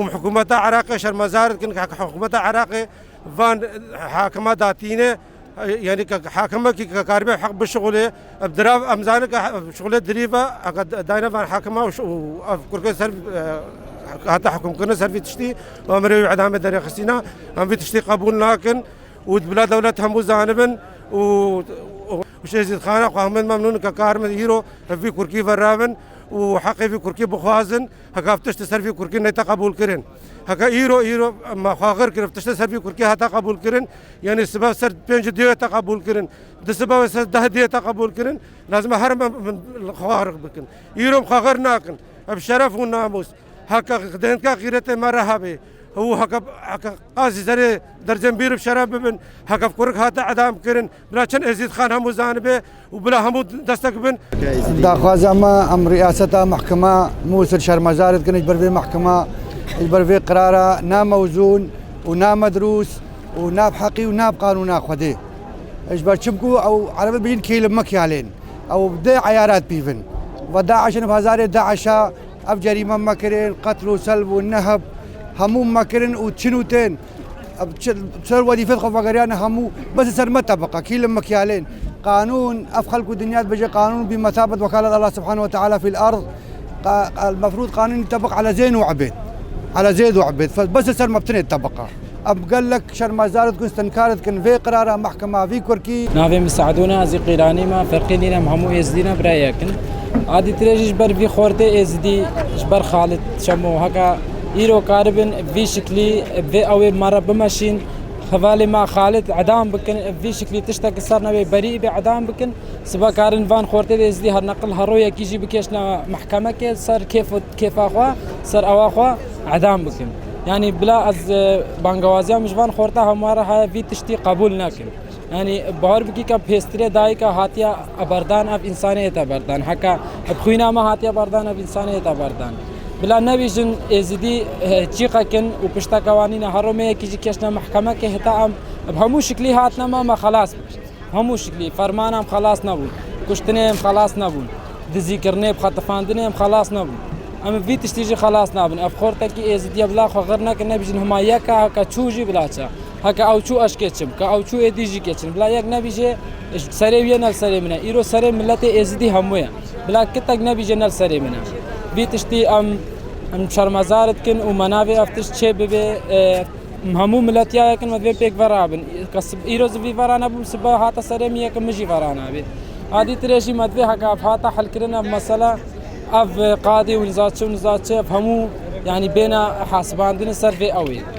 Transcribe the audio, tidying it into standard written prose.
وحكومة عراقي شرمزار كن حكومة عراقي فان حاكمة داتينه يعني كحاكمة كقاربة حق بالشغل بدراف أمزانك شغل دريفة داينا فان حاكمة وكركي سر حتى حكم كنا سر في تشتي وأمري عدامة دري خسينا هم في تشتي قبول لكن وبلا دولة هم زانبن وشيزيد خانة وهم ممنون كقارمة هيرو في كركي فرامن وحقي في كركي بخوازن هكا تشتسر في كركي نيتا قبول كرن هكا ايرو ما خاغر كرف تشتسر في كركي هتا قبول كرن يعني سبب سر 5 دقيقة تقبول كرن ده سبب سر 10 دقيقة تقبول كرن لازم هرم من الخوارق بكن ايرو خاغر ناكن بشرف والناموس هكا خدنكا غيرته مرحبا هو هكا قاضي زري درجن بير بشرف بن هكا كرك هتا عدام كرن بلا كان ازيد خان همو زانبه وبلا همو دستك بن داخوازا ما ام رئاسة محكمة موسى شرمزارد كان يجبر في محكمة يجبر في قرارة نا موزون ونا مدروس ونا بحقي ونا بقانون خدي يجبر شبكو او عربي بين كيلو مكيالين او بدا عيارات بيفن وداعش بهزار داعش اب جريمه مكرين قتل وسلب والنهب همو مكرن وتشنوتين بسر وظيفة خفقريان همو بس سر متبقى كيل مكيالين قانون أفخلق الدنيا بجي قانون بمثابة وكالة الله سبحانه وتعالى في الأرض المفروض قانون يطبق على زين وعبيد على زيد وعبيد فبس سر مبتني الطبقة أب قال لك شرمزارد كن استنكارت كن في قرار محكمة في كركي نافي مساعدونا زي قيراني ما فرقين لنا مهمو يزدينا برايكن عادي تريج جبر في خورتي ازدي جبر خالد شمو هكا إيرو كاربن في شكلي في أوي مرة بمشين خوالي مع خالد عدام بكن في شكلي تشتك صار نبي بريء بعدام بكن سبا كارن فان خورتي دي هر نقل هرويا كيجي بكيشنا محكمة كي صار كيف أخوا صار أو أخوا عدام بكن يعني بلا از بانغوازيا مش فان خورتا همارا هاي في تشتي قبول ناكن يعني بهار بكي کا فيستري داي کا هاتيا ابردان اف انسانيت ابردان حكا بخوينا ما هاتيا بردان اف انسانيت ابردان بلا نبيجن ازدي تشيقا كن وبشتا قوانين هرومي كيجي كيشنا محكمة كي هتا ام بهمو شكلي هاتنا ما خلاص همو شكلي فرمانم خلاص نبون كشتنيم خلاص نبون دزيكرني بخطفاندنيم خلاص نبون اما في تشتيجي خلاص نابن افخورتكي ازدي بلا خو غيرنا كنا بيجن هما يكا هكا تشوجي بلاچا هكا او چو اشكيچم كا او چو اديجي كيچن بلا يك نبيجي سري نل سري منا ايرو سري ملتي ازدي همويا بلا كتك نبيجي نل سري منا في تشتي ام شرمزارت كن ومنافي افتش تشي بي همو ملتيا كن مدوي بيك فرابن كسب ايروز في فرانا بسبا هاتا سري ميا كمجي فرانا بي هادي تريشي مدوي هكا فاتا حل كرنا بمساله اف قاضي ونزاتشه همو يعني بين حاسبان دين سر في قوي